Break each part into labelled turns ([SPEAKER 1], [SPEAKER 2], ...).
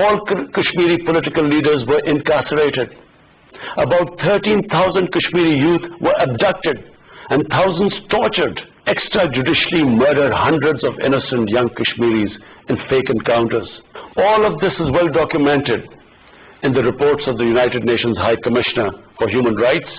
[SPEAKER 1] All Kashmiri political leaders were incarcerated. About 13,000 Kashmiri youth were abducted and thousands tortured. Extrajudicially murdered hundreds of innocent young Kashmiris in fake encounters. All of this is well documented in the reports of the United Nations High Commissioner for Human Rights.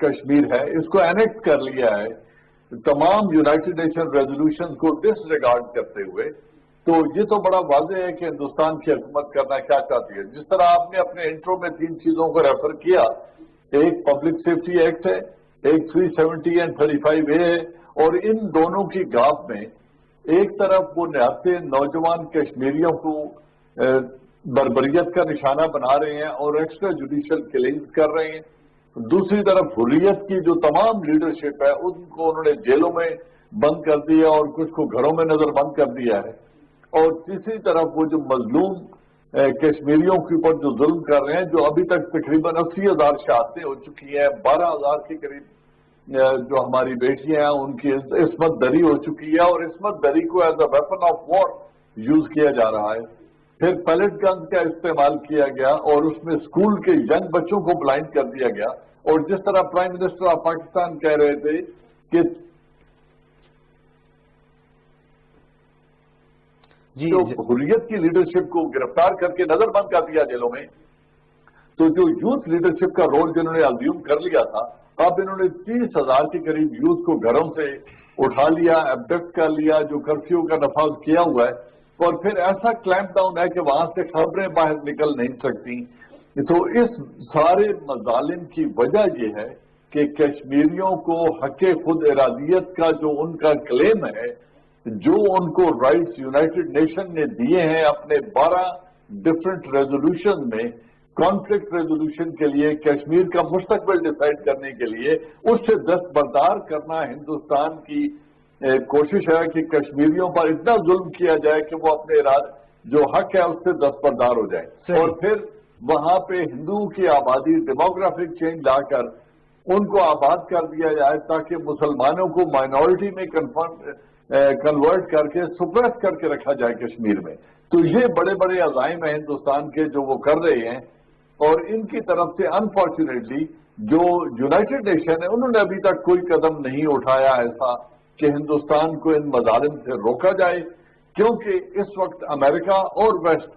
[SPEAKER 2] Kashmir ہے اس کو enact کر لیا ہے تمام United nation resolution کو ڈس regard کرتے ہوئے، تو یہ تو بڑا واضح ہے کہ ہندوستان کی حکومت کرنا کیا چاہتی ہے. جس طرح آپ نے اپنے انٹرو میں 3 چیزوں کو ریفر کیا، ایک پبلک سیفٹی ایکٹ ہے، ایک 370 اینڈ 35A ہے، اور ان دونوں کی گاپ میں ایک طرف وہ نہایت نوجوان کشمیریوں کو بربریت کا نشانہ بنا رہے ہیں اور ایکسٹرا جوڈیشل کلنگز کر رہے ہیں، دوسری طرف حریت کی جو تمام لیڈرشپ ہے ان کو انہوں نے جیلوں میں بند کر دیا اور کچھ کو گھروں میں نظر بند کر دیا ہے، اور تیسری طرف وہ جو مظلوم کشمیریوں کے اوپر جو ظلم کر رہے ہیں، جو ابھی تک تقریباً 80,000 شہادتیں ہو چکی ہیں، 12,000 کے قریب جو ہماری بیٹیاں ہیں ان کی عصمت دری ہو چکی ہے، اور عصمت دری کو as a weapon of war use کیا جا رہا ہے. پھر پیلٹ گنز کا استعمال کیا گیا اور اس میں اسکول کے ینگ بچوں کو بلائنڈ کر دیا گیا، اور جس طرح پرائم منسٹر آف پاکستان کہہ رہے تھے کہ جو حریت کی لیڈرشپ کو گرفتار کر کے نظر بند کر دیا جیلوں میں، تو جو یوتھ لیڈرشپ کا رول جنہوں نے ازیوم کر لیا تھا، اب انہوں نے 30,000 کے قریب یوتھ کو گھروں سے اٹھا لیا، ایبڈکٹ کر لیا، جو کرفیو کا نفاذ کیا ہوا ہے، اور پھر ایسا کلیمپ ڈاؤن ہے کہ وہاں سے خبریں باہر نکل نہیں سکتی. تو اس سارے مظالم کی وجہ یہ ہے کہ کشمیریوں کو حق خود ارادیت کا جو ان کا کلیم ہے، جو ان کو رائٹس یونائٹڈ نیشن نے دیے ہیں اپنے 12 ڈفرنٹ ریزولوشن میں، کانفلکٹ ریزولوشن کے لیے، کشمیر کا مستقبل ڈیسائیڈ کرنے کے لیے، اس سے دستبردار کرنا ہندوستان کی کوشش ہے کہ کشمیریوں پر اتنا ظلم کیا جائے کہ وہ اپنے جو حق ہے اس سے دستبردار ہو جائے، اور پھر وہاں پہ ہندوؤں کی آبادی ڈیموگرافک چینج لا کر ان کو آباد کر دیا جائے تاکہ مسلمانوں کو مائنورٹی میں کنورٹ کر کے سپریس کر کے رکھا جائے کشمیر میں. تو یہ بڑے بڑے عزائم ہیں ہندوستان کے جو وہ کر رہے ہیں، اور ان کی طرف سے انفارچونیٹلی جو یونائٹڈ نیشن ہے انہوں نے ابھی تک کوئی قدم نہیں اٹھایا ایسا کہ ہندوستان کو ان مظالم سے روکا جائے، کیونکہ اس وقت امریکہ اور ویسٹ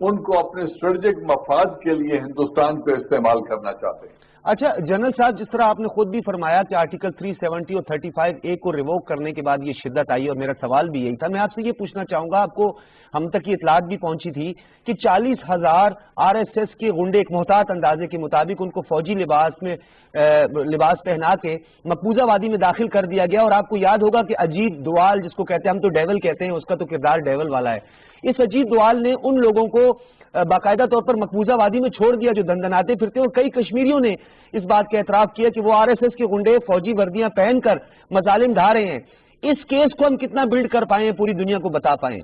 [SPEAKER 2] ان کو اپنے اسٹریٹجک مفاد کے لیے ہندوستان کو استعمال کرنا چاہتے ہیں.
[SPEAKER 3] اچھا جنرل صاحب، جس طرح آپ نے خود بھی فرمایا کہ آرٹیکل 370 اور 35A کو ریووک کرنے کے بعد یہ شدت آئی، اور میرا سوال بھی یہی تھا. میں آپ سے یہ پوچھنا چاہوں گا، آپ کو ہم تک یہ اطلاعات بھی پہنچی تھی کہ 40,000 RSS کے غنڈے ایک محتاط اندازے کے مطابق ان کو فوجی لباس پہنا کے مقبوضہ وادی میں داخل کر دیا گیا، اور آپ کو یاد ہوگا کہ اجیت دوال، جس کو کہتے ہیں ہم تو ڈیول کہتے ہیں، اس کا تو کردار ڈیول والا ہے، اس اجیت دوال نے ان لوگوں کو باقاعدہ طور پر مقبوضہ وادی میں چھوڑ دیا جو دندناتے پھرتے، اور کئی کشمیریوں نے اس بات کا اعتراف کیا کہ وہ RSS کے غنڈے فوجی وردیاں پہن کر مظالم ڈھا رہے ہیں. اس کیس کو ہم کتنا بلڈ کر پائیں، پوری دنیا کو بتا پائیں؟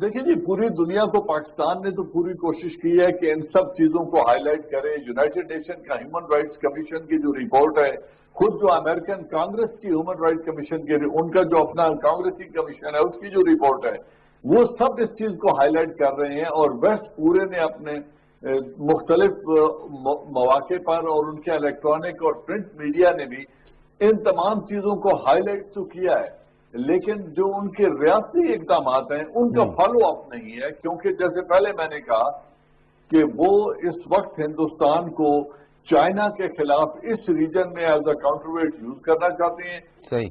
[SPEAKER 2] دیکھیں جی، پوری دنیا کو پاکستان نے تو پوری کوشش کی ہے کہ ان سب چیزوں کو ہائی لائٹ کرے. یونائٹڈ نیشن کا ہیومن رائٹس کمیشن کی جو رپورٹ ہے، خود جو امریکن کانگریس کی ہیومن رائٹس کمیشن کے ان کا جو اپنا کانگریسی کمیشن ہے اس کی جو رپورٹ ہے، وہ سب اس چیز کو ہائی لائٹ کر رہے ہیں. اور ویسٹ پورے نے اپنے مختلف مواقع پر اور ان کے الیکٹرانک اور پرنٹ میڈیا نے بھی ان تمام چیزوں کو ہائی لائٹ تو کیا ہے، لیکن جو ان کے ریاستی اقدامات ہیں ان کا فالو اپ نہیں ہے. کیونکہ جیسے پہلے میں نے کہا کہ وہ اس وقت ہندوستان کو چائنا کے خلاف اس ریجن میں as a counterweight use کرنا چاہتے ہیں.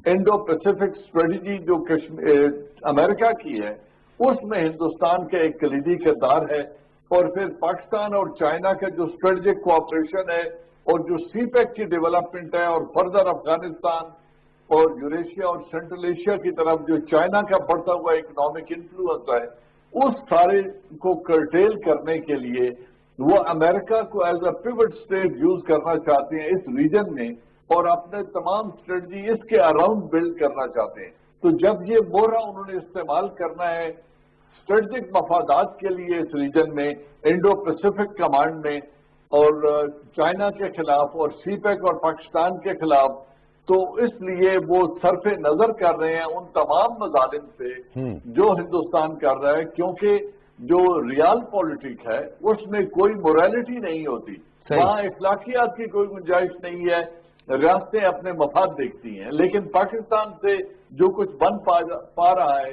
[SPEAKER 2] انڈو پیسفک اسٹریٹجی جو امریکہ کی ہے اس میں ہندوستان کا ایک کلیدی کردار ہے، اور پھر پاکستان اور چائنا کا جو اسٹریٹجک کوآپریشن ہے اور جو سی پیک کی ڈیولپمنٹ ہے، اور فردر افغانستان اور یوریشیا اور سینٹرل ایشیا کی طرف جو چائنا کا بڑھتا ہوا اکنامک انفلوئنس ہے، اس سارے کو کرٹیل کرنے کے لیے وہ امریکہ کو as a pivot state use کرنا چاہتے ہیں اس ریجن میں، اور اپنے تمام اسٹریٹجی اس کے اراؤنڈ بلڈ کرنا چاہتے ہیں. تو جب یہ مورا انہوں نے استعمال کرنا ہے اسٹریٹجک مفادات کے لیے اس ریجن میں، انڈو پیسفک کمانڈ میں، اور چائنا کے خلاف اور سی پیک اور پاکستان کے خلاف، تو اس لیے وہ صرف نظر کر رہے ہیں ان تمام مظالم سے جو ہندوستان کر رہا ہے. کیونکہ جو ریال پولیٹک ہے اس میں کوئی موریلٹی نہیں ہوتی، وہاں اخلاقیات کی کوئی گنجائش نہیں ہے، ریاستیں اپنے مفاد دیکھتی ہیں. لیکن پاکستان سے جو کچھ بن پا رہا ہے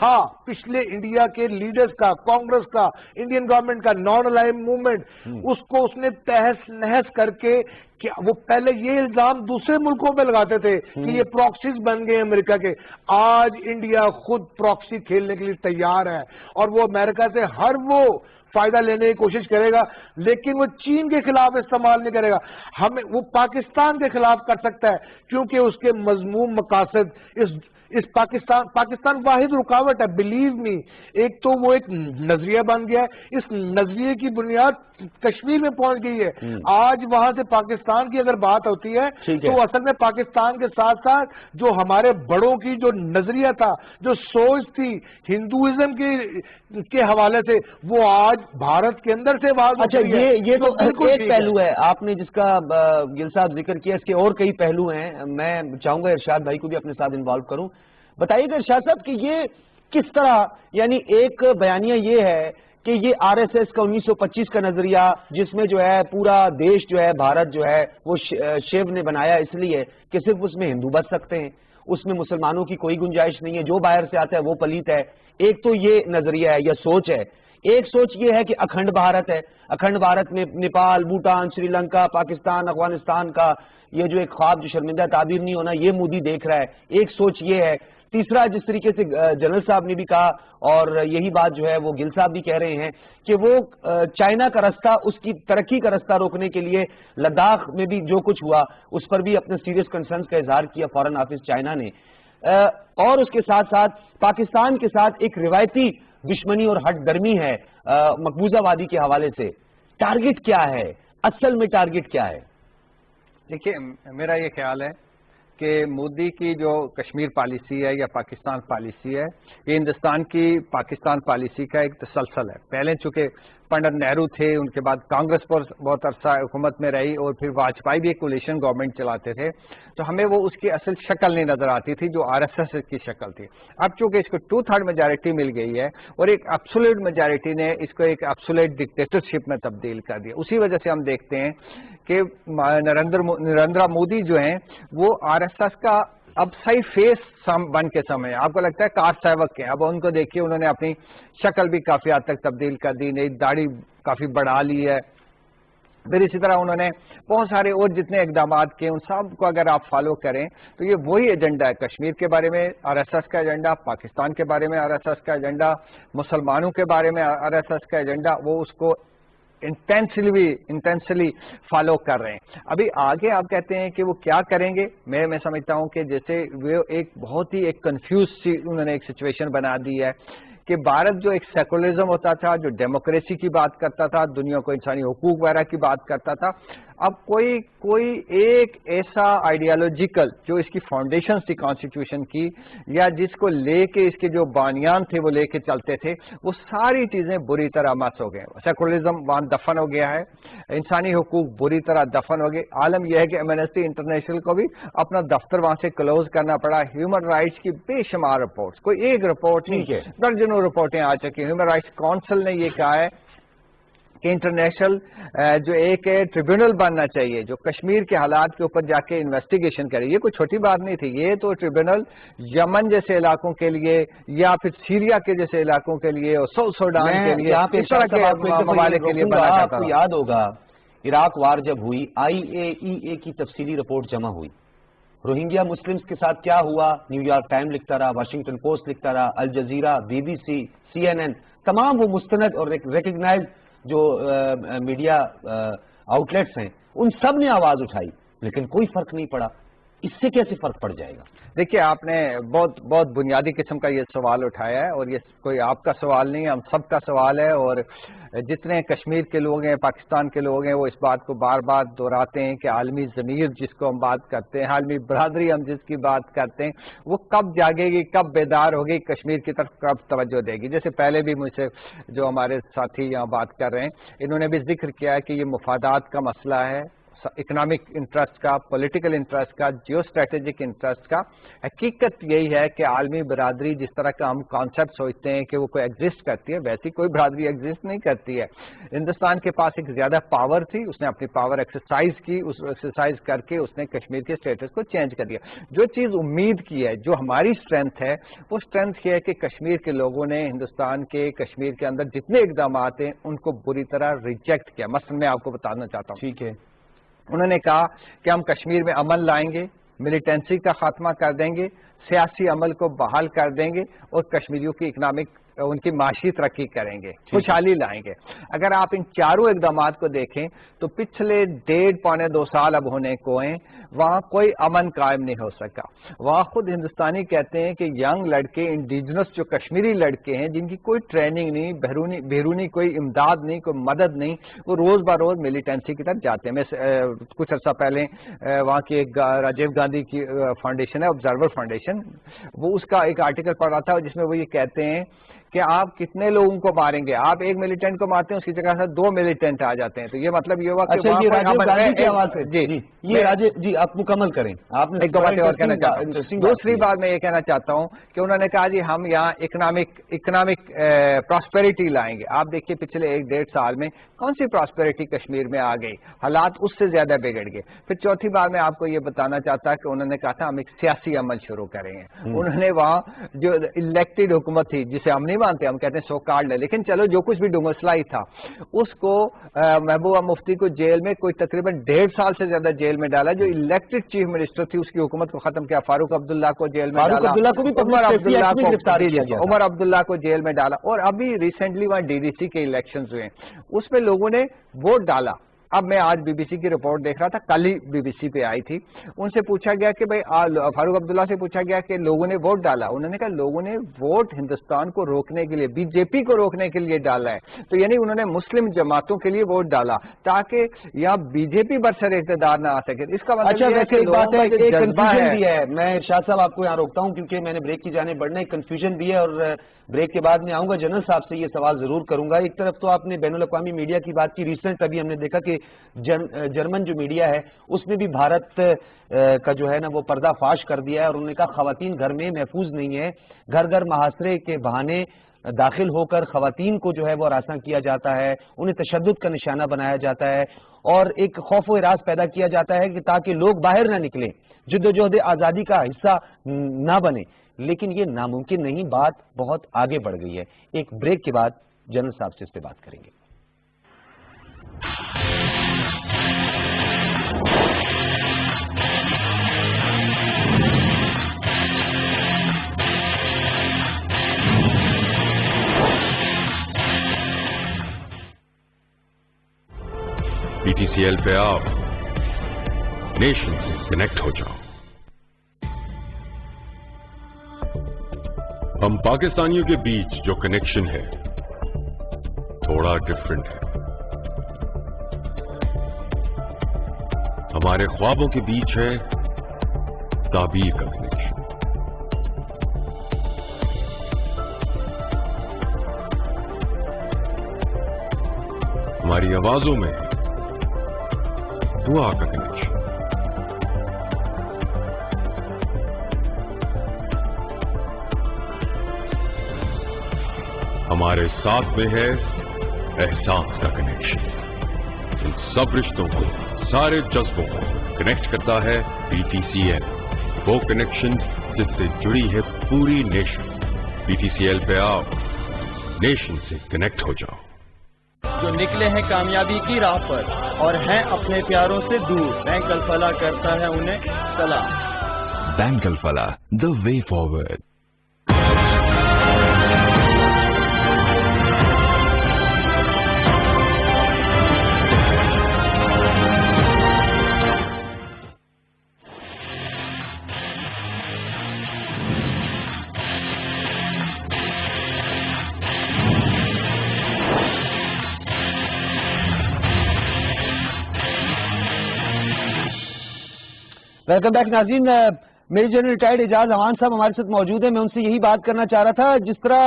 [SPEAKER 4] تھا پچھلے انڈیا کے لیڈرز کا، کانگریس کا، انڈین گورنمنٹ کا، نان الائن موومنٹ، اس کو اس نے تہس نہس کر کے وہ پہلے یہ الزام دوسرے ملکوں پہ لگاتے تھے کہ یہ پراکسیز بن گئے امریکہ کے. آج انڈیا خود پراکسی کھیلنے کے لیے تیار ہے اور وہ امریکہ سے ہر وہ فائدہ لینے کی کوشش کرے گا، لیکن وہ چین کے خلاف استعمال نہیں کرے گا. ہمیں وہ پاکستان کے خلاف کر سکتا ہے کیونکہ اس کے مذموم مقاصد اس پاکستان واحد رکاوٹ ہے. بلیو می، ایک تو وہ ایک نظریہ بن گیا ہے، اس نظریے کی بنیاد کشمیر میں پہنچ گئی ہے. آج وہاں سے پاکستان کی اگر بات ہوتی ہے تو اصل میں پاکستان کے ساتھ ساتھ جو ہمارے بڑوں کی جو نظریہ تھا، جو سوچ تھی ہندوازم کے حوالے سے، وہ آج بھارت کے اندر سے واضح.
[SPEAKER 3] اچھا، یہ تو ایک پہلو ہے آپ نے جس کا گل صاحب ذکر کیا، اس کے اور کئی پہلو ہیں. میں چاہوں گا ارشاد بھائی کو بھی اپنے ساتھ انوالو کروں. بتائیے گا ارشاد صاحب کہ یہ کس طرح، یعنی ایک بیانیہ یہ ہے کہ یہ آر ایس ایس کا 1925 کا نظریہ جس میں جو ہے پورا دیش جو ہے بھارت جو ہے وہ شیو نے بنایا اس لیے کہ صرف اس میں ہندو بچ سکتے ہیں، اس میں مسلمانوں کی کوئی گنجائش نہیں ہے، جو باہر سے آتا ہے وہ پلیت ہے. ایک تو یہ نظریہ ہے یا سوچ ہے. ایک سوچ یہ ہے کہ اکھنڈ بھارت ہے، اکھنڈ بھارت میں نیپال، بھوٹان، سری لنکا، پاکستان، افغانستان کا یہ جو ایک خواب جو شرمندہ تعبیر نہیں ہونا، یہ مودی دیکھ رہا ہے. ایک سوچ یہ ہے. تیسرا، جس طریقے سے جنرل صاحب نے بھی کہا اور یہی بات جو ہے وہ گل صاحب بھی کہہ رہے ہیں کہ وہ چائنا کا رستہ، اس کی ترقی کا رستہ روکنے کے لیے لداخ میں بھی جو کچھ ہوا اس پر بھی اپنے سیریس کنسرنز کا اظہار کیا فارن آفس چائنا نے. اور اس کے ساتھ ساتھ پاکستان کے ساتھ ایک روایتی دشمنی اور ہٹ درمی ہے مقبوضہ وادی کے حوالے سے. ٹارگٹ کیا ہے؟ اصل میں ٹارگٹ کیا ہے؟
[SPEAKER 5] دیکھیے، میرا یہ خیال ہے کہ مودی کی جو کشمیر پالیسی ہے یا پاکستان پالیسی ہے، یہ ہندوستان کی پاکستان پالیسی کا ایک تسلسل ہے. پہلے چونکہ پنڈت نہرو تھے، ان کے بعد کانگریس پر بہت عرصہ حکومت میں رہی اور پھر واجپئی بھی ایک کولیشن گورنمنٹ چلاتے تھے، تو ہمیں وہ اس کی اصل شکل نہیں نظر آتی تھی جو آر ایس ایس کی شکل تھی. اب چونکہ اس کو 2/3 میجارٹی مل گئی ہے اور ایک ایبسولوٹ میجارٹی نے اس کو ایک ایبسولوٹ ڈکٹیٹرشپ میں تبدیل کر دیا. اسی وجہ سے ہم دیکھتے ہیں کہ نریندر مودی جو ہیں وہ آر ایس ایس کا اب صحیح فیس بن کے سمجھے. آپ کو لگتا ہے کار سیوک کے، اب ان کو دیکھیے انہوں نے اپنی شکل بھی کافی حد تک تبدیل کر دی، نئی داڑھی کافی بڑھا لی ہے. پھر اسی طرح انہوں نے بہت سارے اور جتنے اقدامات کیے ان سب کو اگر آپ فالو کریں تو یہ وہی ایجنڈا ہے. کشمیر کے بارے میں آر ایس ایس کا ایجنڈا، پاکستان کے بارے میں آر ایس ایس کا ایجنڈا، مسلمانوں کے بارے میں آر ایس ایس کا ایجنڈا، وہ اس کو انٹینسلی فالو کر رہے ہیں. ابھی آگے آپ کہتے ہیں کہ وہ کیا کریں گے. میں سمجھتا ہوں کہ جیسے وہ ایک بہت ہی ایک کنفیوز سی انہوں نے ایک سچویشن بنا دی ہے کہ بھارت جو ایک سیکولرزم ہوتا تھا، جو ڈیموکریسی کی بات کرتا تھا، دنیا کو انسانی حقوق وغیرہ کی بات کرتا تھا، اب کوئی ایک ایسا آئیڈیالوجیکل جو اس کی فاؤنڈیشن تھی کانسٹیٹیوشن کی یا جس کو لے کے اس کے جو بانیان تھے وہ لے کے چلتے تھے، وہ ساری چیزیں بری طرح مس ہو گئے. سیکولرزم وہاں دفن ہو گیا ہے، انسانی حقوق بری طرح دفن ہو گئے. عالم یہ ہے کہ ایمنسٹی انٹرنیشنل کو بھی اپنا دفتر وہاں سے کلوز کرنا پڑا. ہیومن رائٹس کی بے شمار رپورٹس، کوئی ایک رپورٹ نہیں، درجنوں رپورٹیں آ چکی. ہیومن رائٹس کونسل نے یہ کہا ہے کہ انٹرنیشنل جو ایک ٹریبیونل بننا چاہیے جو کشمیر کے حالات کے اوپر جا کے انویسٹیگیشن کرے. یہ کوئی چھوٹی بات نہیں تھی. یہ تو ٹریبیونل یمن جیسے علاقوں کے لیے یا پھر سیریا کے جیسے علاقوں کے لیے اور ساؤتھ سوڈان کے لیے، اس طرح کے ممالک کے لیے بنا جاتا.
[SPEAKER 3] آپ کو یاد ہوگا عراق وار جب ہوئی، IAEA کی تفصیلی رپورٹ جمع ہوئی. روہنگیا مسلمز کے ساتھ کیا ہوا نیو یارک ٹائم لکھتا رہا، واشنگٹن پوسٹ لکھتا رہا، الجزیرہ، BBC، CNN، تمام وہ مستند اور ریکگنائز جو میڈیا آؤٹ لیٹس ہیں ان سب نے آواز اٹھائی لیکن کوئی فرق نہیں پڑا. اس سے کیسے فرق پڑ جائے گا؟
[SPEAKER 5] دیکھیے، آپ نے بہت بنیادی قسم کا یہ سوال اٹھایا ہے اور یہ کوئی آپ کا سوال نہیں ہے، ہم سب کا سوال ہے. اور جتنے کشمیر کے لوگ ہیں، پاکستان کے لوگ ہیں، وہ اس بات کو بار بار دہراتے ہیں کہ عالمی ضمیر جس کو ہم بات کرتے ہیں، عالمی برادری ہم جس کی بات کرتے ہیں، وہ کب جاگے گی، کب بیدار ہوگی، کشمیر کی طرف کب توجہ دے گی. جیسے پہلے بھی مجھ سے جو ہمارے ساتھی یہاں بات کر رہے ہیں انہوں نے بھی ذکر کیا ہے کہ یہ مفادات کا مسئلہ ہے، اکنامک انٹرسٹ کا، پولیٹیکل انٹرسٹ کا، جیو اسٹریٹجک انٹرسٹ کا. حقیقت یہی ہے کہ عالمی برادری جس طرح کا ہم کانسیپٹ سوچتے ہیں کہ وہ کوئی ایگزسٹ کرتی ہے، ویسی کوئی برادری ایگزسٹ نہیں کرتی ہے. ہندوستان کے پاس ایک زیادہ پاور تھی، اس نے اپنی پاور ایکسرسائز کی، اس ایکسرسائز کر کے اس نے کشمیر کے اسٹیٹس کو چینج کر دیا. جو چیز امید کی ہے، جو ہماری اسٹرینتھ ہے، وہ اسٹرینتھ یہ ہے کہ کشمیر کے لوگوں نے ہندوستان کے کشمیر کے اندر جتنے اقدامات ہیں ان کو بری طرح ریجیکٹ کیا. مثلا میں آپ کو بتانا چاہتا ہوں،
[SPEAKER 3] ٹھیک ہے،
[SPEAKER 5] انہوں نے کہا کہ ہم کشمیر میں امن لائیں گے، ملیٹنسی کا خاتمہ کر دیں گے، سیاسی عمل کو بحال کر دیں گے اور کشمیریوں کی اکنامک ان کی معاشی ترقی کریں گے، خوشحالی لائیں گے. اگر آپ ان چاروں اقدامات کو دیکھیں تو پچھلے 1.5-2 سال اب ہونے کو ہیں، وہاں کوئی امن قائم نہیں ہو سکا. وہاں خود ہندوستانی کہتے ہیں کہ ینگ لڑکے، انڈیجنس جو کشمیری لڑکے ہیں جن کی کوئی ٹریننگ نہیں، بیرونی کوئی امداد نہیں، کوئی مدد نہیں، وہ روز بروز ملیٹنسی کی طرف جاتے ہیں. میں کچھ عرصہ پہلے وہاں کی ایک راجیو گاندھی کی فاؤنڈیشن ہے، آبزرور فاؤنڈیشن، وہ اس کا ایک آرٹیکل پڑھ رہا تھا جس میں وہ یہ کہتے ہیں کہ آپ کتنے لوگوں کو ماریں گے، آپ ایک ملیٹنٹ کو مارتے ہیں اس کی جگہ سے 2 ملیٹنٹ آ جاتے ہیں. تو یہ مطلب یہ ہوا کہ
[SPEAKER 3] اچھا، یہ راجیو گاندھی کی آواز ہے. جی آپ مکمل کریں. آپ نے
[SPEAKER 5] ایک بات اور کہنا چاہتا ہوں. دوسری بات میں یہ کہنا چاہتا ہوں کہ انہوں نے کہا جی ہم یہاں اکنامک پراسپیرٹی لائیں گے. آپ دیکھیے پچھلے 1-1.5 سال میں کون سی پراسپیرٹی کشمیر میں آ گئی، حالات اس سے زیادہ بگڑ گئے. پھر چوتھی بات میں آپ کو یہ بتانا چاہتا کہ انہوں نے کہا تھا ہم ایک سیاسی عمل شروع کریں گے. انہوں نے وہاں جو الیکٹڈ حکومت تھی جسے ہم نہیں مانتے، ہم کہتے ہیں سو کارڈ ہے، لیکن چلو جو کچھ بھی مسئلہ ہی تھا اس کو محبوبہ مفتی کو جیل میں کوئی تقریباً 1.5 سال سے زیادہ جیل میں ڈالا. جو الیکٹڈ چیف منسٹر تھی اس کی حکومت کو ختم کیا. فاروق عبداللہ کو جیل میں ڈالا، عمر عبداللہ کو جیل میں ڈالا. اور ابھی ریسنٹلی وہاں DDC کے الیکشنز ہوئے، اس میں لوگوں نے ووٹ ڈالا. اب میں آج BBC کی رپورٹ دیکھ رہا تھا، کل ہی BBC پہ آئی تھی. ان سے پوچھا گیا کہ بھائی فاروق عبداللہ سے پوچھا گیا کہ لوگوں نے ووٹ ڈالا. انہوں نے کہا لوگوں نے ووٹ ہندوستان کو روکنے کے لیے، BJP کو روکنے کے لیے ڈالا ہے. تو یعنی انہوں نے مسلم جماعتوں کے لیے ووٹ ڈالا تاکہ یہاں BJP برسر اقتدار نہ آ سکے. اس کا مطلب
[SPEAKER 3] ہے. میں شاہ صاحب آپ کو یہاں روکتا ہوں کیونکہ میں نے بریک کی جانب بڑھنا ہے. کنفیوژن بھی ہے اور بریک کے بعد میں آؤں گا جنرل صاحب سے یہ سوال ضرور کروں گا. ایک طرف تو آپ نے بین الاقوامی میڈیا کی بات کی، ریسنٹ ابھی ہم نے دیکھا کہ جرمن جو میڈیا ہے اس نے بھی بھارت کا جو ہے نا وہ پردہ فاش کر دیا ہے اور انہوں نے کہا خواتین گھر میں محفوظ نہیں ہے، گھر گھر محاصرے کے بہانے داخل ہو کر خواتین کو جو ہے وہ ہراساں کیا جاتا ہے، انہیں تشدد کا نشانہ بنایا جاتا ہے اور ایک خوف و ہراس پیدا کیا جاتا ہے کہ تاکہ لوگ باہر نہ نکلیں، جدوجہد آزادی کا حصہ نہ بنے. لیکن یہ ناممکن نہیں، بات بہت آگے بڑھ گئی ہے. ایک بریک کے بعد جنرل صاحب سے اس پہ بات کریں گے.
[SPEAKER 6] BTCL پہ آؤ، نیشن سے کنیکٹ ہو جاؤ. ہم پاکستانیوں کے بیچ جو کنیکشن ہے تھوڑا ڈفرنٹ ہے. ہمارے خوابوں کے بیچ ہے تعبیر کا کنیکشن. ہماری آوازوں میں دعا کا کنیکشن. ہمارے ساتھ میں ہے احساس کا کنیکشن. ان سب رشتوں کو، سارے جذبوں کو کنیکٹ کرتا ہے BTCL، وہ کنیکشن جس سے جڑی ہے پوری نیشن. BTCL پہ آؤ، نیشن سے کنیکٹ ہو جاؤ.
[SPEAKER 7] جو نکلے ہیں کامیابی کی راہ پر اور ہیں اپنے پیاروں سے دور، بینک الفلاح کرتا ہے انہیں سلام.
[SPEAKER 8] Bank Alfalah, the way forward.
[SPEAKER 3] Welcome back ناظرین. میری جنرل ریٹائرڈ اعجاز امان صاحب ہمارے ساتھ موجود ہیں. میں ان سے یہی بات کرنا چاہ رہا تھا، جس طرح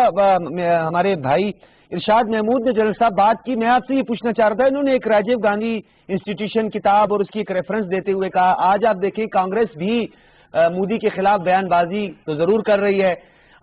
[SPEAKER 3] ہمارے بھائی ارشاد محمود نے جنرل صاحب بات کی. میں آپ سے یہ پوچھنا چاہ رہا تھا, انہوں نے ایک راجیو گاندھی انسٹیٹیوشن کتاب اور اس کی ایک ریفرنس دیتے ہوئے کہا, آج آپ دیکھیں کانگریس بھی مودی کے خلاف بیان بازی تو ضرور کر رہی ہے.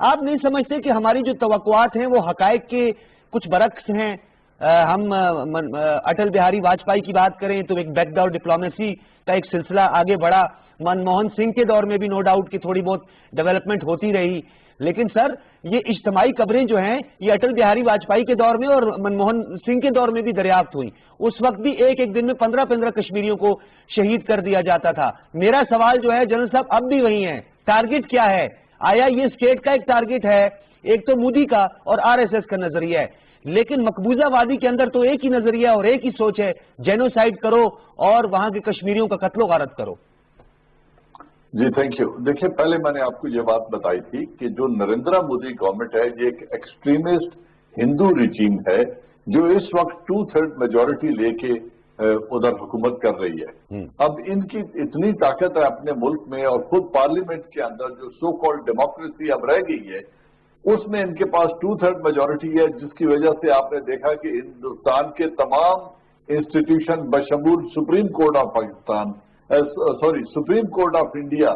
[SPEAKER 3] آپ نہیں سمجھتے کہ ہماری جو توقعات ہیں وہ حقائق کے کچھ برعکس ہیں؟ ہم اٹل بہاری واجپئی کی بات کریں تو ایک بیک ڈور ڈپلومیسی کا ایک سلسلہ آگے بڑھا. منموہن سنگھ کے دور میں بھی نو ڈاؤٹ کہ تھوڑی بہت ڈیولپمنٹ ہوتی رہی, لیکن سر یہ اجتماعی قبریں جو ہیں یہ اٹل بہاری واجپئی کے دور میں اور منموہن سنگھ کے دور میں بھی دریافت ہوئی. اس وقت بھی ایک ایک دن میں 15 کشمیریوں کو شہید کر دیا جاتا تھا. میرا سوال جو ہے جنرل صاحب اب بھی وہی ہے, ٹارگٹ کیا ہے؟ آیا یہ اسٹیٹ کا ایک ٹارگٹ ہے, ایک تو مودی کا اور RSS کا نظریہ ہے, لیکن مقبوضہ وادی کے اندر تو ایک ہی نظریہ اور ایک ہی سوچ ہے, جینوسائیڈ کرو اور وہاں کے کشمیریوں کا قتل و غارت کرو.
[SPEAKER 2] جی تھینک یو. دیکھیں پہلے میں نے آپ کو یہ بات بتائی تھی کہ جو نریندر مودی گورنمنٹ ہے یہ ایک ایکسٹریمسٹ ہندو ریجیم ہے جو اس وقت 2/3 میجورٹی لے کے ادھر حکومت کر رہی ہے. اب ان کی اتنی طاقت ہے اپنے ملک میں, اور خود پارلیمنٹ کے اندر جو سو کالڈ ڈیموکریسی اب رہ گئی ہے اس میں ان کے پاس 2/3 میجورٹی ہے, جس کی وجہ سے آپ نے دیکھا کہ ہندوستان کے تمام انسٹیٹیوشن بشمول supreme court of Pakistan supreme court of India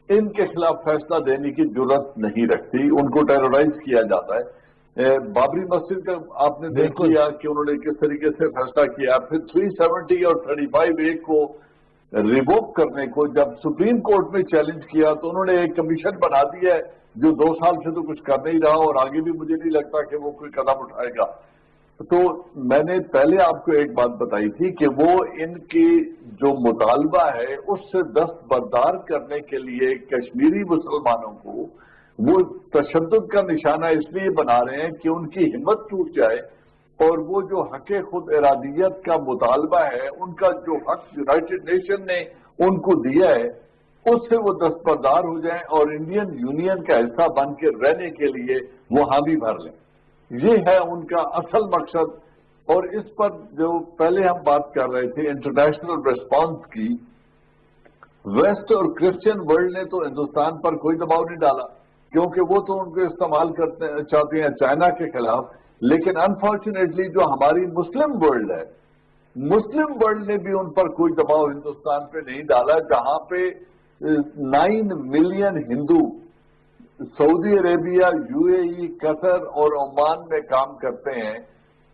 [SPEAKER 2] ان کے خلاف فیصلہ دینے کی جرت نہیں رکھتی, ان کو ٹیرورائز کیا جاتا ہے. بابری مسجد کا آپ نے دیکھ لیا کہ انہوں نے کس طریقے سے فیصلہ کیا. پھر 370 اور 35A کو ریووک کرنے کو جب سپریم کورٹ میں چیلنج کیا تو انہوں نے ایک کمیشن بنا دیا ہے جو 2 سال سے تو کچھ کر نہیں رہا, اور آگے بھی مجھے نہیں لگتا کہ وہ کوئی قدم اٹھائے گا. تو میں نے پہلے آپ کو ایک بات بتائی تھی کہ وہ ان کی جو مطالبہ ہے اس سے دستبردار کرنے کے لیے کشمیری مسلمانوں کو وہ تشدد کا نشانہ اس لیے بنا رہے ہیں کہ ان کی ہمت ٹوٹ جائے, اور وہ جو حق خود ارادیت کا مطالبہ ہے, ان کا جو حق یونائٹڈ نیشن نے ان کو دیا ہے, اس سے وہ دستبردار ہو جائیں اور انڈین یونین کا حصہ بن کے رہنے کے لیے وہ حامی بھر لیں. یہ ہے ان کا اصل مقصد. اور اس پر جو پہلے ہم بات کر رہے تھے انٹرنیشنل ریسپانس کی, ویسٹ اور کرسچین ورلڈ نے تو ہندوستان پر کوئی دباؤ نہیں ڈالا کیونکہ وہ تو ان کو استعمال کرتے چاہتے ہیں چائنا کے خلاف. لیکن انفارچونیٹلی جو ہماری مسلم ورلڈ ہے, مسلم ورلڈ نے بھی ان پر کوئی دباؤ ہندوستان پہ نہیں ڈالا, جہاں پہ 9 ملین ہندو سعودی عربیہ, UAE, قطر اور عمان میں کام کرتے ہیں.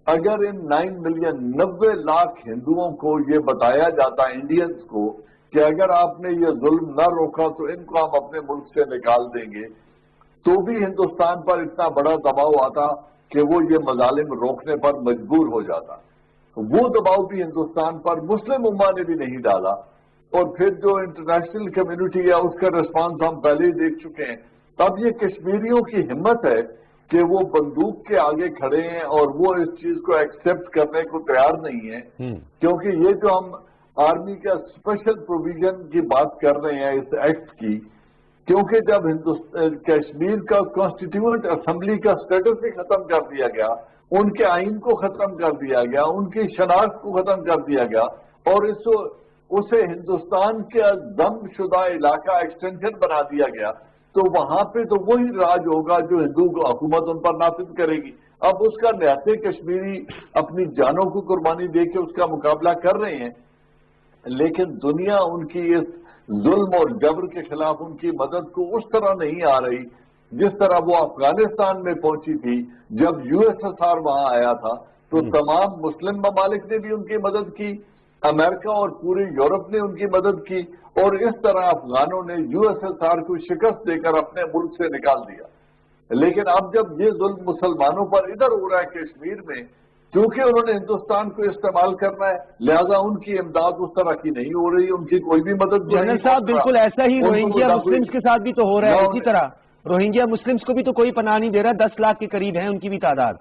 [SPEAKER 2] اگر ان 9 ملین 90 لاکھ ہندوؤں کو یہ بتایا جاتا انڈینز کو کہ اگر آپ نے یہ ظلم نہ روکا تو ان کو ہم اپنے ملک سے نکال دیں گے, تو بھی ہندوستان پر اتنا بڑا دباؤ آتا کہ وہ یہ مظالم روکنے پر مجبور ہو جاتا. وہ دباؤ بھی ہندوستان پر مسلم امہ نے بھی نہیں ڈالا. اور پھر جو انٹرنیشنل کمیونٹی ہے اس کا ریسپانس ہم پہلے ہی دیکھ چکے ہیں. اب یہ کشمیریوں کی ہمت ہے کہ وہ بندوق کے آگے کھڑے ہیں اور وہ اس چیز کو ایکسپٹ کرنے کو تیار نہیں ہے, کیونکہ یہ جو ہم آرمی کا اسپیشل پروویژن کی بات کر رہے ہیں اس ایکٹ کی, کیونکہ جب کشمیر کا کانسٹیٹیوئنٹ اسمبلی کا اسٹیٹس بھی ختم کر دیا گیا, ان کے آئین کو ختم کر دیا گیا, ان کی شناخت کو ختم کر دیا گیا, اور اسے ہندوستان کا ضم شدہ علاقہ ایکسٹینشن بنا دیا گیا, تو وہاں پہ تو وہی راج ہوگا جو ہندو حکومت ان پر نافذ کرے گی. اب اس کا نہتے کشمیری اپنی جانوں کو قربانی دے کے اس کا مقابلہ کر رہے ہیں, لیکن دنیا ان کی اس ظلم اور جبر کے خلاف ان کی مدد کو اس طرح نہیں آ رہی جس طرح وہ افغانستان میں پہنچی تھی. جب USSR وہاں آیا تھا تو تمام مسلم ممالک نے بھی ان کی مدد کی, امریکہ اور پوری یورپ نے ان کی مدد کی, اور اس طرح افغانوں نے USSR کو شکست دے کر اپنے ملک سے نکال دیا. لیکن اب جب یہ ظلم مسلمانوں پر ادھر ہو رہا ہے کشمیر میں, کیونکہ انہوں نے ہندوستان کو استعمال کرنا ہے, لہذا ان کی امداد اس طرح کی نہیں ہو رہی, ان کی کوئی بھی مدد نہیں.
[SPEAKER 3] جنرل صاحب بالکل ایسا ہی روہنگیا مسلمز کے ساتھ بھی تو ہو رہا ہے. اسی طرح روہنگیا مسلمز کو بھی تو کوئی پناہ نہیں دے رہا, 10 لاکھ کے قریب ہیں ان کی بھی تعداد.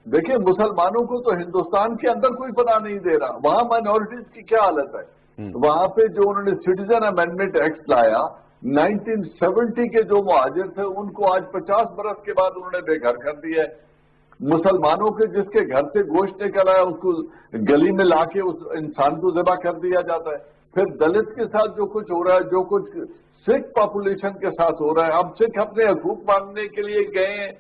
[SPEAKER 2] دیکھیں مسلمانوں کو تو ہندوستان کے اندر کوئی پناہ نہیں دے رہا, وہاں مائنورٹیز کی کیا حالت ہے. وہاں پہ جو انہوں نے سٹیزن امینڈمنٹ ایکٹ لایا 1970 کے جو مہاجر تھے ان کو آج 50 برس کے بعد انہوں نے بے گھر کر دیا ہے. مسلمانوں کے جس کے گھر سے گوشت نکل آیا اس کو گلی میں لا کے اس انسان کو ذبح کر دیا جاتا ہے. پھر دلت کے ساتھ جو کچھ ہو رہا ہے, جو کچھ سکھ پاپولیشن کے ساتھ ہو رہا ہے, اب سکھ اپنے حقوق مانگنے کے لیے گئے ہیں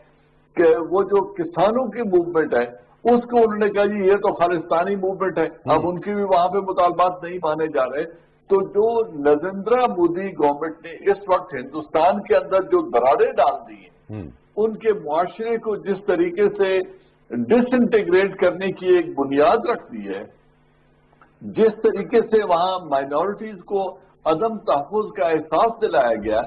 [SPEAKER 2] کہ وہ جو کسانوں کی موومنٹ ہے اس کو انہوں نے کہا جی یہ تو خالستانی موومنٹ ہے، اب ان کی بھی وہاں پہ مطالبات نہیں مانے جا رہے. تو جو نریندر مودی گورنمنٹ نے اس وقت ہندوستان کے اندر جو دراڑیں ڈال دی ہیں، ان کے معاشرے کو جس طریقے سے ڈس انٹیگریٹ کرنے کی ایک بنیاد رکھ دی ہے، جس طریقے سے وہاں مائنورٹیز کو عدم تحفظ کا احساس دلایا گیا،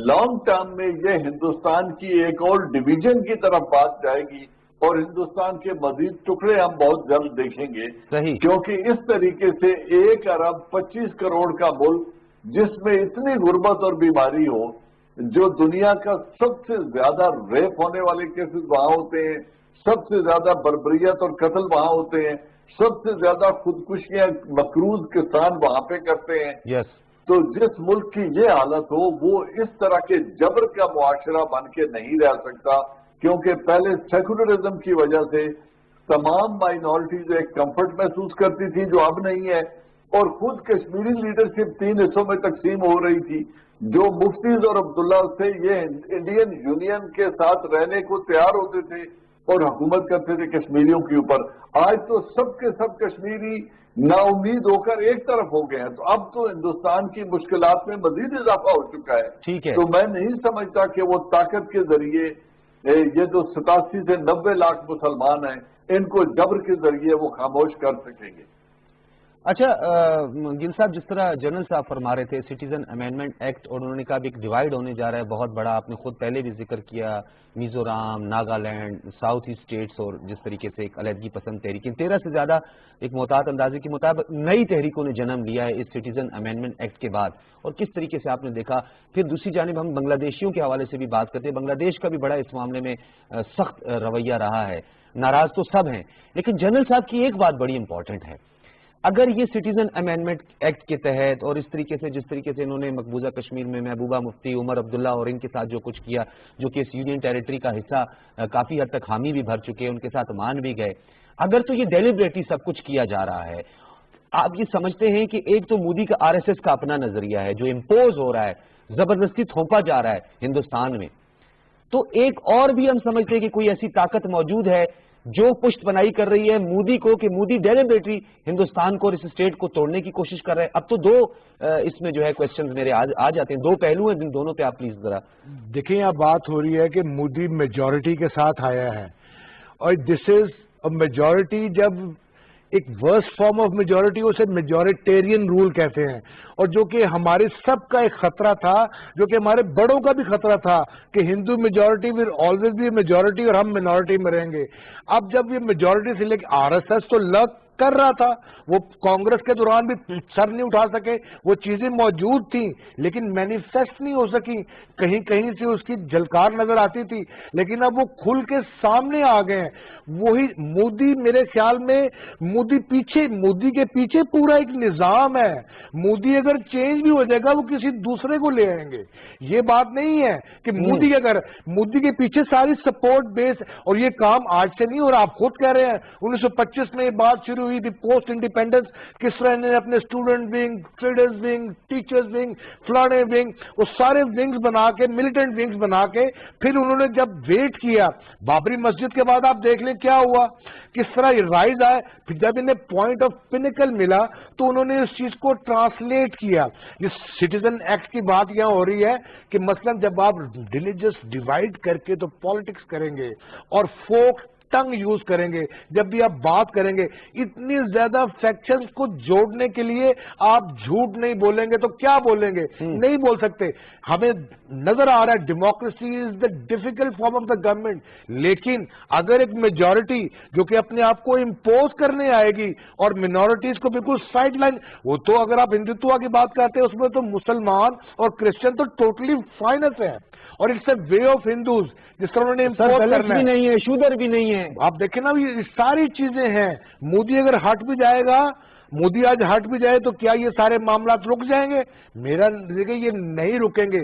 [SPEAKER 2] لانگ ٹرم میں یہ ہندوستان کی ایک اور ڈویژن کی طرف بات جائے گی اور ہندوستان کے مزید ٹکڑے ہم بہت جلد دیکھیں گے.
[SPEAKER 3] صحیح.
[SPEAKER 2] کیونکہ اس طریقے سے 1 ارب 25 کروڑ کا ملک جس میں اتنی غربت اور بیماری ہو، جو دنیا کا سب سے زیادہ ریپ ہونے والے کیسز وہاں ہوتے ہیں، سب سے زیادہ بربریت اور قتل وہاں ہوتے ہیں، سب سے زیادہ خودکشیاں مقروض کسان وہاں پہ کرتے ہیں. تو جس ملک کی یہ حالت ہو وہ اس طرح کے جبر کا معاشرہ بن کے نہیں رہ سکتا، کیونکہ پہلے سیکولرزم کی وجہ سے تمام مائنورٹیز ایک کمفرٹ محسوس کرتی تھی جو اب نہیں ہے، اور خود کشمیری لیڈرشپ 3 حصوں میں تقسیم ہو رہی تھی. جو مفتیز اور عبداللہ سے یہ انڈین یونین کے ساتھ رہنے کو تیار ہوتے تھے اور حکومت کرتے تھے کشمیریوں کے اوپر، آج تو سب کے سب کشمیری نا امید ہو کر ایک طرف ہو گئے ہیں. تو اب تو ہندوستان کی مشکلات میں مزید اضافہ ہو چکا ہے.
[SPEAKER 3] ٹھیک ہے.
[SPEAKER 2] تو میں نہیں سمجھتا کہ وہ طاقت کے ذریعے یہ جو 87 سے 90 لاکھ مسلمان ہیں ان کو جبر کے ذریعے وہ خاموش کر سکیں گے.
[SPEAKER 3] اچھا گل صاحب، جس طرح جنرل صاحب فرما رہے تھے سٹیزن امینڈمنٹ ایکٹ، اور انہوں نے کہا بھی ایک ڈیوائیڈ ہونے جا رہا ہے بہت بڑا، آپ نے خود پہلے بھی ذکر کیا Mizoram, Nagaland, south east states, اور جس طریقے سے ایک علیحدگی پسند تحریک 13 سے زیادہ ایک محتاط اندازے کے مطابق نئی تحریکوں نے جنم لیا ہے اس سٹیزن امینڈمنٹ ایکٹ کے بعد. اور کس طریقے سے آپ نے دیکھا. پھر دوسری جانب ہم بنگلہ دیشیوں کے حوالے سے بھی بات کرتے ہیں. بنگلہ دیش کا بھی بڑا اس معاملے میں سخت رویہ رہا ہے. ناراض تو سب ہیں، لیکن جنرل صاحب کی ایک بات بڑی امپورٹنٹ ہے. اگر یہ سٹیزن امینڈمنٹ ایکٹ کے تحت اور اس طریقے سے جس طریقے سے انہوں نے مقبوضہ کشمیر میں محبوبہ مفتی، عمر عبداللہ اور ان کے ساتھ جو کچھ کیا، جو کہ اس یونین ٹیریٹری کا حصہ کافی حد تک حامی بھی بھر چکے، ان کے ساتھ مان بھی گئے، اگر تو یہ ڈیلیبریٹلی سب کچھ کیا جا رہا ہے، آپ یہ سمجھتے ہیں کہ ایک تو مودی کا RSS کا اپنا نظریہ ہے جو امپوز ہو رہا ہے، زبردستی تھوپا جا رہا ہے ہندوستان میں، تو ایک اور بھی ہم سمجھتے ہیں کہ کوئی ایسی طاقت موجود ہے جو پشت بنائی کر رہی ہے مودی کو، کہ مودی ڈیلیبریٹلی ہندوستان کو اور اس اسٹیٹ کو توڑنے کی کوشش کر رہے ہیں. اب تو دو اس میں جو ہے کوشچنز میرے آ جاتے ہیں، دو پہلو ہیں جن دونوں پہ آپ پلیز ذرا
[SPEAKER 4] دیکھیں. یہاں بات ہو رہی ہے کہ مودی میجورٹی کے ساتھ آیا ہے، اور دس از اے میجورٹی. جب ایک ورسٹ فارم آف میجورٹی اسے میجورٹیرین رول کہتے ہیں، اور جو کہ ہمارے سب کا ایک خطرہ تھا، جو کہ ہمارے بڑوں کا بھی خطرہ تھا کہ Hindu majority will always be majority اور ہم مینورٹی میں رہیں گے. اب جب یہ میجورٹی سے لے کے RSS تو لگ کر رہا تھا، وہ کانگریس کے دوران بھی سر نہیں اٹھا سکے، وہ چیزیں موجود تھیں لیکن مینیفیسٹ نہیں ہو سکی، کہیں کہیں سے اس کی جھلکار نظر آتی تھی، لیکن اب وہ کھل کے سامنے آ گئے ہیں. وہی مودی، میرے خیال میں مودی کے پیچھے پورا ایک نظام ہے. مودی اگر چینج بھی ہو جائے گا وہ کسی دوسرے کو لے آئیں گے. یہ بات نہیں ہے کہ مودی کے پیچھے ساری سپورٹ بیس، اور یہ کام آج سے نہیں ہو رہا. آپ خود کہہ رہے ہیں 1925 میں یہ بات شروع ہوئی تھی پوسٹ انڈیپینڈنس، کس طرح نے اپنے student wing, traders wing, teachers wing, فلانے ونگ، وہ سارے ونگز بنا کے، ملیٹنٹ ونگز بنا کے، پھر انہوں نے جب ویٹ کیا بابری مسجد کے بعد، آپ دیکھ لیں کیا ہوا، کس طرح یہ رائز آئے. پھر جب انہیں پوائنٹ آف پینیکل ملا تو انہوں نے اس چیز کو ٹرانسلیٹ کیا. یہ سٹیزن ایکٹ کی بات یہاں ہو رہی ہے کہ مثلا جب آپ ریلیجس ڈیوائڈ کر کے تو پالیٹکس کریں گے اور فوک ٹنگ یوز کریں گے، جب بھی آپ بات کریں گے، اتنی زیادہ فیکشنز کو جوڑنے کے لیے آپ جھوٹ نہیں بولیں گے تو کیا بولیں گے؟ نہیں بول سکتے. ہمیں نظر آ رہا ہے democracy is the difficult form of the government, لیکن اگر ایک میجورٹی جو کہ اپنے آپ کو امپوز کرنے آئے گی اور منورٹیز کو بالکل سائڈ لائن، وہ تو اگر آپ ہندوتوا کی بات کرتے ہیں اس میں تو مسلمان اور کرسچن تو ٹوٹلی فائنس ہے، اور it's a way of Hindus جس طرح انہوں نے امپوز کرنا
[SPEAKER 3] بھی نہیں ہے، شودر بھی نہیں ہے.
[SPEAKER 4] آپ دیکھیں نا یہ ساری چیزیں ہیں. مودی اگر ہٹ بھی جائے گا، مودی آج ہٹ بھی جائے تو کیا یہ سارے معاملات رک جائیں گے؟ میرا دیکھیں یہ نہیں رکیں گے.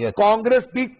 [SPEAKER 3] Yes.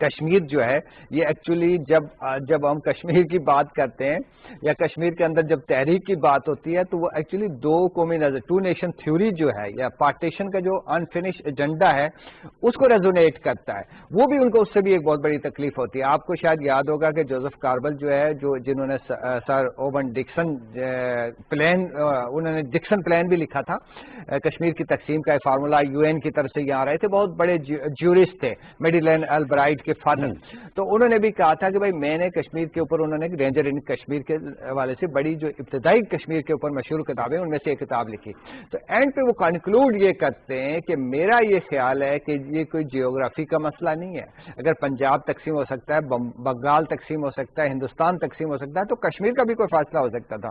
[SPEAKER 5] کشمیر جو ہے یہ ایکچولی جب ہم کشمیر کی بات کرتے ہیں یا کشمیر کے اندر جب تحریک کی بات ہوتی ہے تو وہ ایکچولی دو قومی نظر ٹو نیشن تھیوری جو ہے یا پارٹیشن کا جو انفنش ایجنڈا ہے اس کو ریزونیٹ کرتا ہے. وہ بھی ان کو اس سے بھی ایک بہت بڑی تکلیف ہوتی ہے. آپ کو شاید یاد ہوگا کہ جوزف کاربل جو ہے جنہوں نے سر اوون ڈکسن پلان انہوں نے ڈکسن پلان بھی لکھا تھا کشمیر کی تقسیم کا فارمولا یو این کی طرف سے یہاں رہے تھے, بہت بڑے جیورسٹ تھے, میڈی لین البرائٹ کے فادر. تو انہوں نے بھی کہا تھا کہ بھائی میں نے کشمیر کے اوپر انہوں نے رینجر ان کشمیر کے حوالے سے بڑی جو ابتدائی کشمیر کے اوپر مشہور کتابیں ان میں سے ایک کتاب لکھی. تو اینڈ پہ وہ کنکلوڈ یہ کرتے ہیں کہ میرا یہ خیال ہے کہ یہ کوئی جیوگرافی کا مسئلہ نہیں ہے. اگر پنجاب تقسیم ہو سکتا ہے, بنگال تقسیم ہو سکتا ہے, ہندوستان تقسیم ہو سکتا ہے, تو کشمیر کا بھی کوئی فاصلہ ہو سکتا تھا.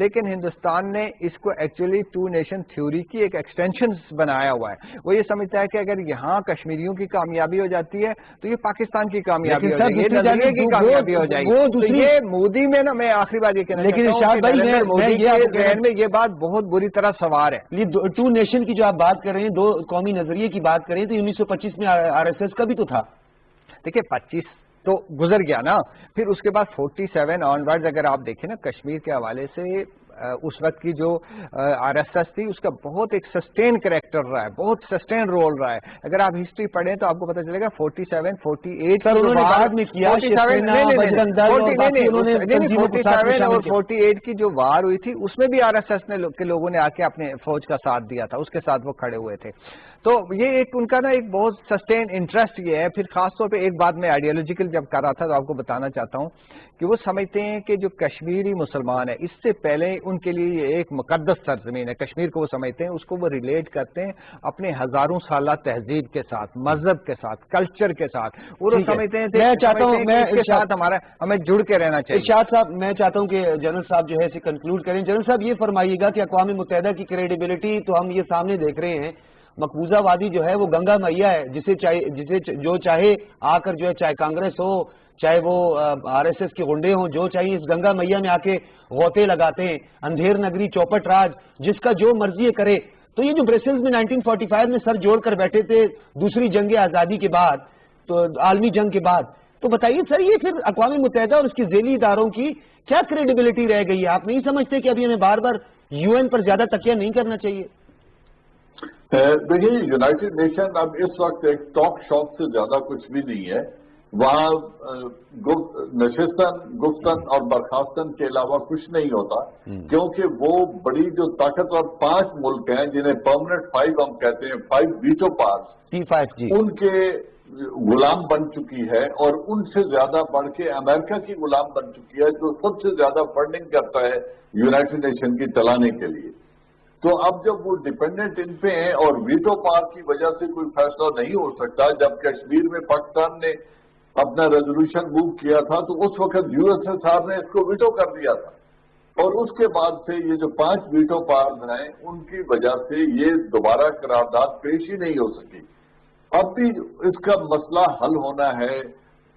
[SPEAKER 5] لیکن ہندوستان نے اس کو ایکچولی ٹو نیشن تھیوری کی ایک ایکسٹینشن بنایا ہوا ہے. وہ یہ سمجھتا ہے کہ اگر یہاں کشمیریوں کی کامیابی ہو جاتی ہے تو یہ پاکستان کی کامیابی ہو جائے گی, نظریے کی کامیابی ہو جائے گی. تو یہ مودی میں نا, میں آخری بات یہ کہنا چاہتا ہوں کہ مودی کے ذہن میں یہ بات بہت بری طرح سوار ہے.
[SPEAKER 3] ٹو نیشن کی جو آپ بات کر رہے ہیں, دو قومی نظریے کی بات کر رہے ہیں, تو 1925 میں آر ایس ایس کا بھی تو تھا.
[SPEAKER 5] دیکھیں 25 تو گزر گیا نا, پھر اس کے بعد 47 آن ورڈ اگر آپ دیکھیں نا کشمیر کے حوالے سے اس وقت کی جو آر ایس ایس تھی اس کا بہت ایک سسٹین کریکٹر رہا ہے, بہت سسٹین رول رہا ہے. اگر آپ ہسٹری پڑھیں تو آپ کو پتہ چلے گا 47 48 اور 48 کی جو وار ہوئی تھی اس میں بھی آر ایس ایس کے لوگوں نے آ کے اپنے فوج کا ساتھ دیا تھا, اس کے ساتھ وہ کھڑے ہوئے تھے. تو یہ ایک ان کا نا ایک بہت سسٹین انٹرسٹ یہ ہے. پھر خاص طور پہ ایک بات میں آئیڈیالوجیکل جب کر رہا تھا تو آپ کو بتانا چاہتا ہوں کہ وہ سمجھتے ہیں کہ جو کشمیری مسلمان ہے اس سے پہلے ان کے لیے یہ ایک مقدس سرزمین ہے. کشمیر کو وہ سمجھتے ہیں, اس کو وہ ریلیٹ کرتے ہیں اپنے ہزاروں سالہ تہذیب کے ساتھ, مذہب کے ساتھ, کلچر کے ساتھ. وہ سمجھتے ہیں میں چاہتا ہوں اس کے ساتھ ہمیں جڑ کے رہنا چاہیے.
[SPEAKER 3] ارشاد صاحب, میں چاہتا ہوں کہ جنرل صاحب جو ہے اسے کنکلوڈ کریں. جنرل صاحب یہ فرمائیے گا کہ اقوام متحدہ کی کریڈیبلٹی تو ہم یہ سامنے دیکھ رہے ہیں, مقبوضہ وادی جو ہے وہ گنگا میاں ہے, جسے جو چاہے آ کر جو ہے, چاہے کانگریس ہو چاہے وہ آر ایس ایس کے گنڈے ہوں, جو چاہیے اس گنگا میاں میں آ کے غوطے لگاتے ہیں. اندھیر نگری چوپٹ راج جس کا جو مرضی کرے. تو یہ جو برسلز میں 1945 میں سر جوڑ کر بیٹھے تھے دوسری جنگ آزادی کے بعد, تو عالمی جنگ کے بعد, تو بتائیے سر یہ پھر اقوام متحدہ اور اس کے ذیلی اداروں کی کیا کریڈیبلٹی رہ گئی ہے؟ آپ نہیں سمجھتے کہ ابھی ہمیں بار بار یو این پر زیادہ تکیہ نہیں کرنا چاہیے؟
[SPEAKER 2] دیکھیے یونائٹڈ نیشن اب اس وقت ایک ٹاک شاپ سے زیادہ کچھ بھی نہیں ہے. وہاں نشستن, گفتن اور برخاستن کے علاوہ کچھ نہیں ہوتا, کیونکہ وہ بڑی جو طاقتور 5 ملک ہیں جنہیں پرماننٹ 5 ہم کہتے ہیں, 5 ویٹو پاورز, ان کے غلام بن چکی ہے, اور ان سے زیادہ بڑھ کے امریکہ کی غلام بن چکی ہے جو سب سے زیادہ فنڈنگ کرتا ہے یونائٹڈ نیشن کی چلانے کے لیے. تو اب جب وہ ڈیپینڈنٹ ان پہ ہیں اور ویٹو پاور کی وجہ سے کوئی فیصلہ نہیں ہو سکتا, جب کشمیر میں پاکستان نے اپنا ریزولوشن موو کیا تھا تو اس وقت یو ایس ایس آر نے اس کو ویٹو کر دیا تھا, اور اس کے بعد سے یہ جو 5 ویٹو پاورز ہیں ان کی وجہ سے یہ دوبارہ قرارداد پیش ہی نہیں ہو سکی. اب بھی اس کا مسئلہ حل ہونا ہے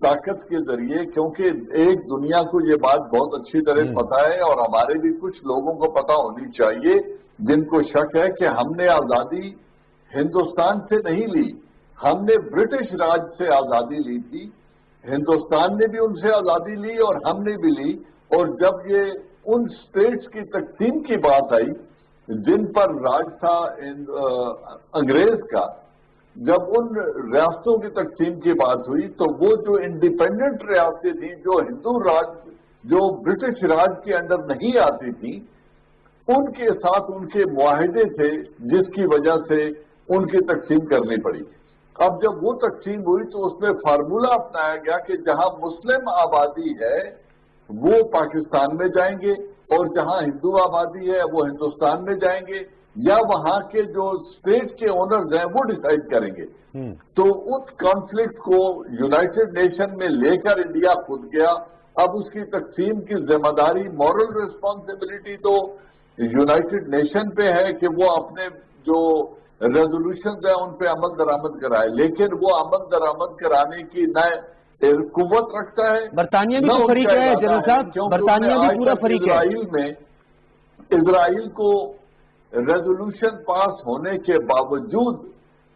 [SPEAKER 2] طاقت کے ذریعے, کیونکہ ایک دنیا کو یہ بات بہت اچھی طرح پتا ہے, اور ہمارے بھی کچھ لوگوں کو پتا ہونی چاہیے جن کو شک ہے کہ ہم نے آزادی ہندوستان سے نہیں لی, ہم نے برٹش راج سے آزادی لی تھی. ہندوستان نے بھی ان سے آزادی لی اور ہم نے بھی لی, اور جب یہ ان سٹیٹس کی تقسیم کی بات آئی جن پر راج تھا انگریز کا, جب ان ریاستوں کی تقسیم کی بات ہوئی تو وہ جو انڈیپینڈنٹ ریاستیں تھیں جو ہندو راج, جو برٹش راج کے اندر نہیں آتی تھیں, ان کے ساتھ ان کے معاہدے تھے جس کی وجہ سے ان کی تقسیم کرنی پڑی. اب جب وہ تقسیم ہوئی تو اس میں فارمولہ اپنایا گیا کہ جہاں مسلم آبادی ہے وہ پاکستان میں جائیں گے, اور جہاں ہندو آبادی ہے وہ ہندوستان میں جائیں گے, یا وہاں کے جو اسٹیٹ کے اونرز ہیں وہ ڈیسائیڈ کریں گے. تو اس کانفلکٹ کو یونائٹڈ نیشن میں لے کر انڈیا خود گیا. اب اس کی تقسیم کی ذمہ داری, مورل ریسپانسبلٹی تو یونائٹڈ نیشن پہ ہے کہ وہ اپنے جو ریزولوشنز ہیں ان پہ عمل درآمد کرائے, لیکن وہ عمل درآمد کرانے کی نہ قوت رکھتا ہے.
[SPEAKER 3] برطانیہ بھی تو فریق ہے جنرل صاحب, برطانیہ بھی پورا فریق ہے.
[SPEAKER 2] اسرائیل کو ریزولوشن پاس ہونے کے باوجود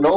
[SPEAKER 2] 9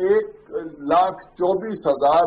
[SPEAKER 2] 1,24,000